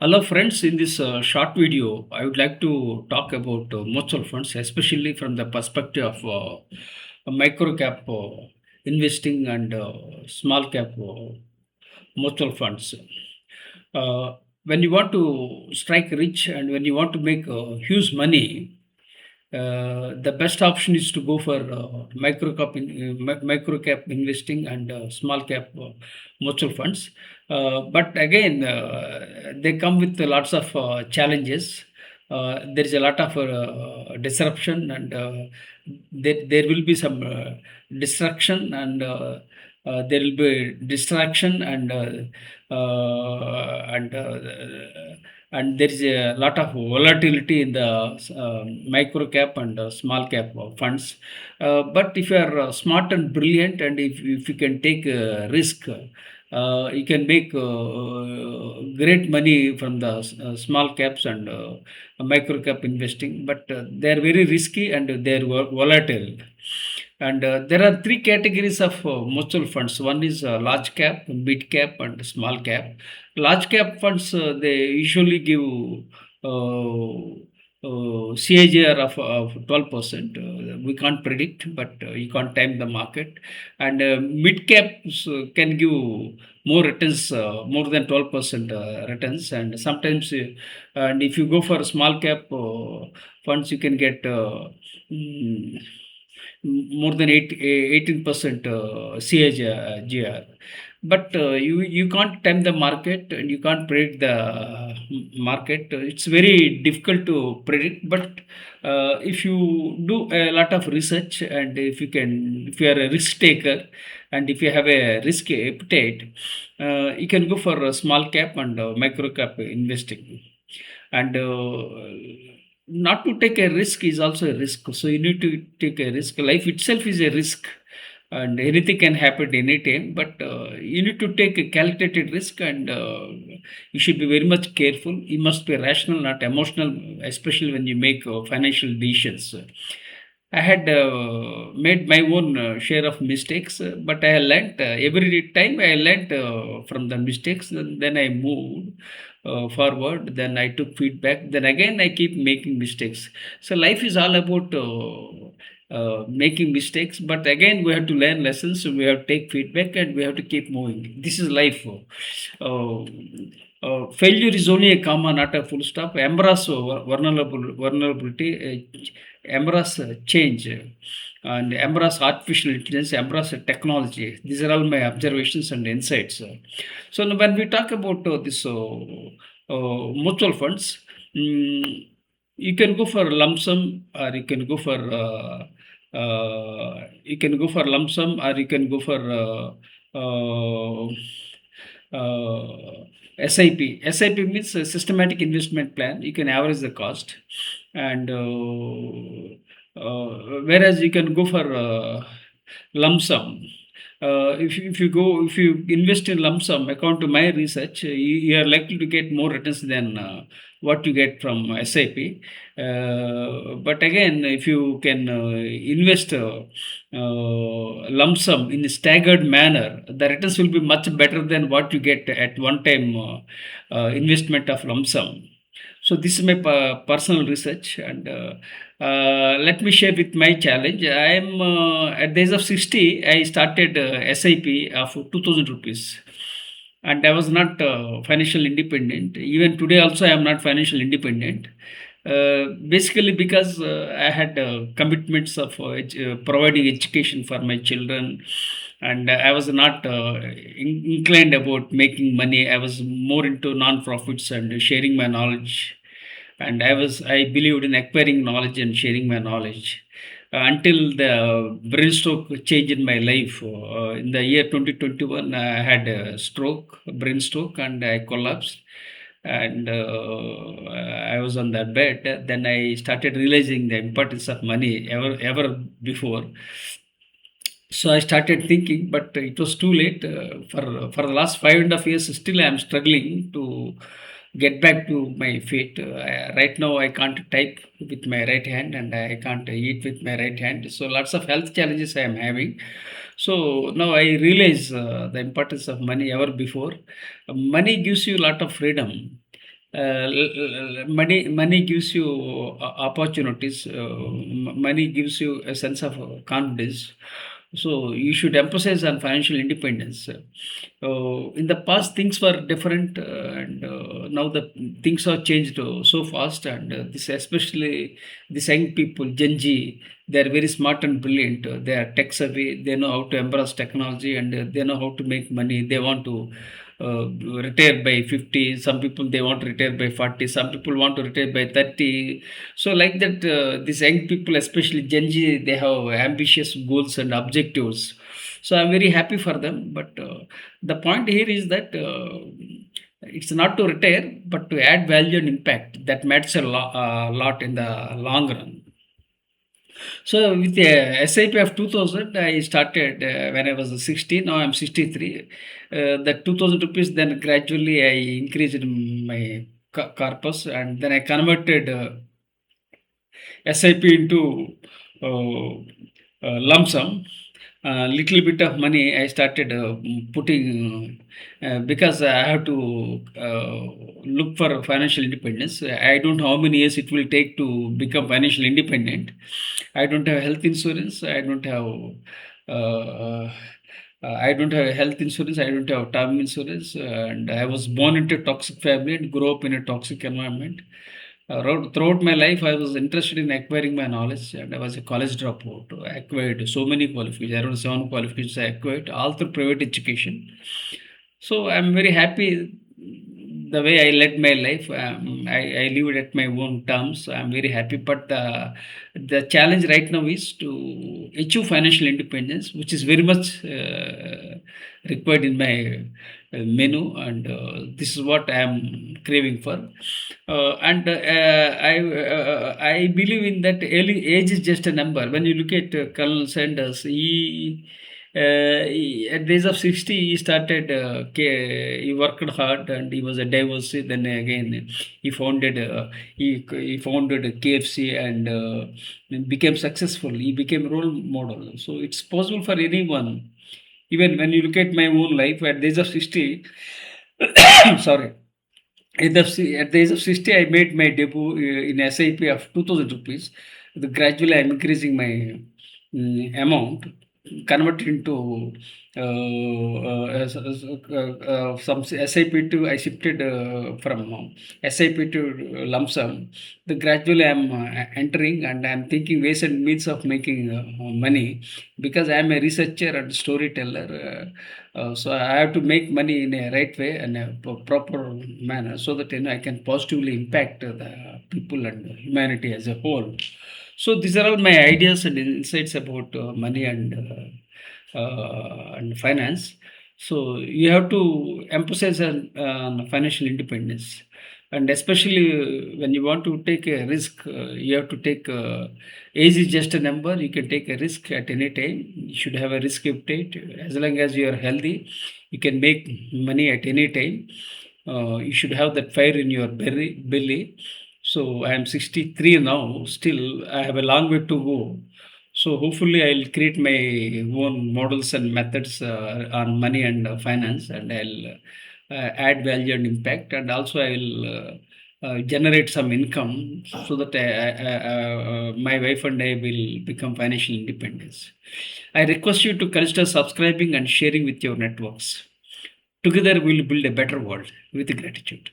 Hello, friends. In this short video, I would like to talk about mutual funds, especially from the perspective of micro cap investing and small cap mutual funds. Uh, when you want to strike rich and when you want to make huge money, the best option is to go for micro cap investing and small cap mutual funds. But again, they come with lots of challenges. There is a lot of disruption, and there will be some destruction, and there will be distraction, and there is a lot of volatility in the micro cap and small cap funds. But if you are smart and brilliant, and if you can take risk, you can make great money from the small caps and micro cap investing. But they are very risky and they are volatile. And there are three categories of mutual funds. One is large cap, mid cap, and small cap. Large cap funds, they usually give CAGR of 12%. We can't predict, but you can't time the market. And mid caps can give more returns, more than 12% returns. And sometimes, and if you go for small cap funds, you can get mm, more than 18% CAGR. But you can't time the market and you can't predict the market. It's very difficult to predict. But if you do a lot of research, and if you are a risk taker, and if you have a risk appetite, you can go for a small cap and micro cap investing. And not to take a risk is also a risk. So you need to take a risk. Life itself is a risk, and anything can happen any time. But you need to take a calculated risk, and you should be very much careful. You must be rational, not emotional, especially when you make financial decisions. I had made my own share of mistakes, but I learned every time I learned from the mistakes. Then I moved forward. Then I took feedback. Then again I keep making mistakes. So life is all about making mistakes, but again we have to learn lessons. So we have to take feedback, and we have to keep moving. This is life. Uh, Failure is only a comma, not a full stop. Embrace vulnerability, embrace change, and embrace artificial intelligence, embrace technology. These are all my observations and insights. So now when we talk about this mutual funds, you can go for lump sum, or you can go for lump sum, or you can go for SIP. SIP means a systematic investment plan. You can average the cost, and whereas you can go for lump sum. If you invest in lump sum, according to my research, you are likely to get more returns than what you get from SIP. But again, if you can invest lump sum in a staggered manner, the returns will be much better than what you get at one time investment of lump sum. So this is my personal research, and let me share with my challenge. I am at the age of 60. I started SIP of 2,000 rupees, and I was not financial independent. Even today, also, I am not financial independent. Basically, because I had commitments of providing education for my children, and I was not inclined about making money. I was more into non-profits and sharing my knowledge, and I believed in acquiring knowledge and sharing my knowledge. Until the brain stroke change in my life. In the year 2021, I had a stroke, a brain stroke, and I collapsed. And I was on that bed. Then I started realizing the importance of money ever before. So I started thinking, but it was too late. For the last 5.5 years, still I am struggling to get back to my feet. Right now, I can't type with my right hand, and I can't eat with my right hand. So lots of health challenges I am having. So now I realize the importance of money ever before. Money gives you a lot of freedom. Money gives you opportunities. Money gives you a sense of confidence. So you should emphasize on financial independence. In the past, things were different, and now the things are changed so fast. And this, especially these young people, Gen Z, they are very smart and brilliant. They are tech savvy. They know how to embrace technology, and they know how to make money. They want to retire by 50. Some people they want to retire by 40. Some people want to retire by 30. So like that, these young people, especially Gen Z, they have ambitious goals and objectives. So I'm very happy for them. But the point here is that it's not to retire, but to add value and impact. That matters a lot in the long run. So with the SIP of 2000, I started when I was 16. Now I'm 63. The 2000 rupees, then gradually I increased my corpus, and then I converted SIP into lump sum. Little bit of money I started putting because I have to look for financial independence. I don't know how many years it will take to become financially independent. I don't have health insurance. I don't have health insurance. I don't have term insurance, and I was born into a toxic family and grew up in a toxic environment. Throughout my life, I was interested in acquiring my knowledge, and I was a college dropout. I acquired so many qualifications, around 7 qualifications I acquired, all through private education. So I'm very happy the way I led my life. I live it at my own terms. I'm very happy. But the challenge right now is to achieve financial independence, which is very much required in my menu, and this is what I am craving for. And I believe in that early age is just a number. When you look at Colonel Sanders, at the age of 60, he started, he worked hard and he was a divorce. Then again, he founded, he founded KFC and became successful. He became role model. So it's possible for anyone. Even when you look at my own life, at the age of 60, sorry, at the age of 60, I made my debut in SIP of 2000 rupees. Gradually, I'm increasing my amount, converted into some SIP to, I shifted from SIP to lump sum. Gradually, I'm entering and I'm thinking ways and means of making money because I'm a researcher and storyteller. So I have to make money in a right way and a proper manner so that I can positively impact the people and humanity as a whole. So these are all my ideas and insights about money and finance. So you have to emphasize on financial independence, and especially when you want to take a risk, you have to take. Age is just a number. You can take a risk at any time. You should have a risk appetite. As long as you are healthy, you can make money at any time. You should have that fire in your belly. So I am 63 now. Still, I have a long way to go. So hopefully, I'll create my own models and methods on money and finance, and I'll add value and impact, and also I'll generate some income so that my wife and I will become financial independence. I request you to consider subscribing and sharing with your networks. Together, we'll build a better world with gratitude.